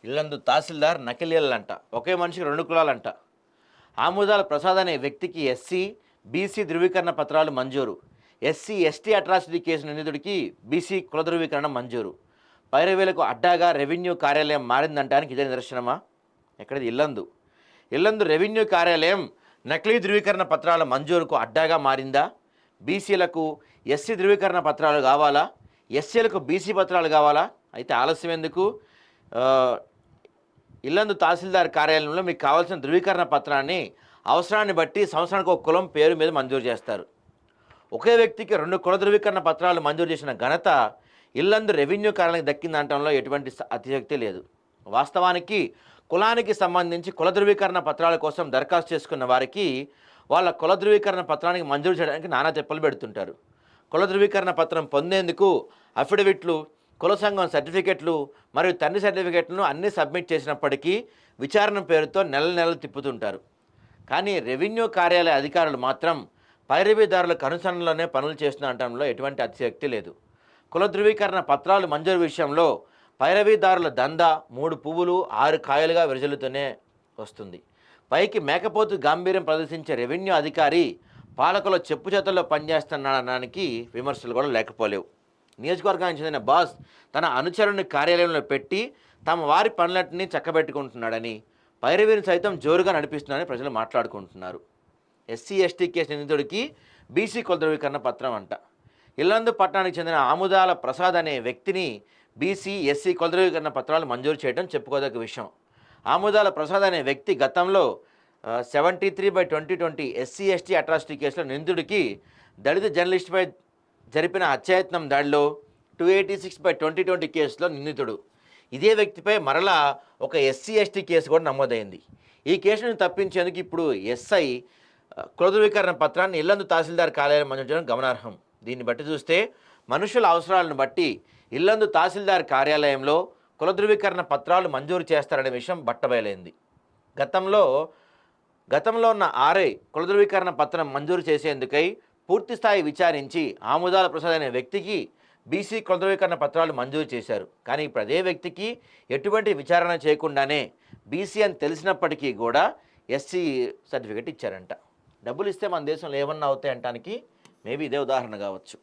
ఇల్లందు తహసీల్దార్ నకిలీలంట. ఒకే మనిషికి 2 కులాలంట. ఆముదాల ప్రసాద్ అనే వ్యక్తికి ఎస్సీ, బీసీ ధృవీకరణ పత్రాలు మంజూరు. ఎస్సీ, ఎస్టీ అట్రాసిటీ కేసు నిందితుడికి బీసీ కుల ధృవీకరణ మంజూరు. పైరవేలకు అడ్డాగా రెవెన్యూ కార్యాలయం మారిందంటానికి ఇదే నిదర్శనమా? ఎక్కడిది? ఇల్లందు. ఇల్లందు రెవెన్యూ కార్యాలయం నకిలీ ధృవీకరణ పత్రాల మంజూరుకు అడ్డాగా మారిందా? బీసీలకు ఎస్సీ ధృవీకరణ పత్రాలు కావాలా? ఎస్సీలకు బీసీ పత్రాలు కావాలా? అయితే ఆలస్యం ఎందుకు? ఇల్లందు తహసీల్దార్ కార్యాలయంలో మీకు కావాల్సిన ధృవీకరణ పత్రాన్ని అవసరాన్ని బట్టి సంవత్సరానికి ఒక కులం పేరు మీద మంజూరు చేస్తారు. ఒకే వ్యక్తికి 2 కుల ధృవీకరణ పత్రాలు మంజూరు చేసిన ఘనత ఇల్లందు రెవెన్యూ కార్యాలయానికి దక్కిందనటంలో ఎటువంటి అతిశక్తి లేదు. వాస్తవానికి కులానికి సంబంధించి కుల ధృవీకరణ పత్రాల కోసం దరఖాస్తు చేసుకున్న వారికి వాళ్ళ కుల ధృవీకరణ పత్రానికి మంజూరు చేయడానికి నానా తెప్పలు పెడుతుంటారు. కుల ధృవీకరణ పత్రం పొందేందుకు అఫిడవిట్లు, కుల సంఘం సర్టిఫికెట్లు మరియు తండ్రి సర్టిఫికెట్లను అన్నీ సబ్మిట్ చేసినప్పటికీ విచారణ పేరుతో నెలలు తిప్పుతుంటారు. కానీ రెవెన్యూ కార్యాలయ అధికారులు మాత్రం పైరవీదారులకు అనుసరణలోనే పనులు చేస్తున్నటంలో ఎటువంటి అతిశక్తి లేదు. కుల ధృవీకరణ పత్రాలు మంజూరు విషయంలో పైరవీదారుల దందా 3 పువ్వులు 6 కాయలుగా విరజల్లుతూనే వస్తుంది. పైకి మేకపోతు గాంభీర్యం ప్రదర్శించే రెవెన్యూ అధికారి పాలకుల చెప్పు చేతుల్లో పనిచేస్తున్నాడనడానికి విమర్శలు కూడా లేకపోలేవు. నియోజకవర్గానికి చెందిన బాస్ తన అనుచరుని కార్యాలయంలో పెట్టి తమ వారి పనులన్నింటినీ చక్కబెట్టుకుంటున్నాడని, పైరవీని సైతం జోరుగా నడిపిస్తున్నాడని ప్రజలు మాట్లాడుకుంటున్నారు. ఎస్సీ, ఎస్టీ కేసు నిందితుడికి బీసీ కుల ధృవీకరణ పత్రం అంట. ఇల్లందు పట్టణానికి చెందిన ఆముదాల ప్రసాద్ అనే వ్యక్తిని బీసీ, ఎస్సీ కుల ధృవీకరణ పత్రాలు మంజూరు చేయడం చెప్పుకోదగ్గ విషయం. ఆముదాల ప్రసాద్ అనే వ్యక్తి గతంలో 73/2020 ఎస్సీ, ఎస్టీ అట్రాసిటీ కేసులో నిందితుడికి దళిత జర్నలిస్టుపై జరిపిన హత్యాయత్నం దాడిలో 286/2020 కేసులో నిందితుడు. ఇదే వ్యక్తిపై మరలా ఒక ఎస్సీ, ఎస్టీ కేసు కూడా నమోదైంది. ఈ కేసును తప్పించేందుకు ఇప్పుడు ఎస్ఐ కుల ధృవీకరణ పత్రాన్ని ఇల్లందు తహసీల్దార్ కార్యాలయం మంజూరు చేయడం గమనార్హం. దీన్ని బట్టి చూస్తే మనుషుల అవసరాలను బట్టి ఇల్లందు తహసీల్దార్ కార్యాలయంలో కుల ధృవీకరణ పత్రాలు మంజూరు చేస్తారనే విషయం బట్టబయలైంది. గతంలో ఉన్న ఆర్ఐ కుల ధృవీకరణ పత్రం మంజూరు చేసేందుకై పూర్తిస్థాయి విచారించి ఆముదాల ప్రసాద్ అనే వ్యక్తికి బీసీ కుల ధృవీకరణ పత్రాలు మంజూరు చేశారు. కానీ ఇప్పుడు అదే వ్యక్తికి ఎటువంటి విచారణ చేయకుండానే బీసీ అని తెలిసినప్పటికీ కూడా ఎస్సీ సర్టిఫికేట్ ఇచ్చారంట. డబ్బులు ఇస్తే మన దేశంలో ఏమన్నా అవుతాయి అంటానికి మేబీ ఇదే ఉదాహరణ కావచ్చు.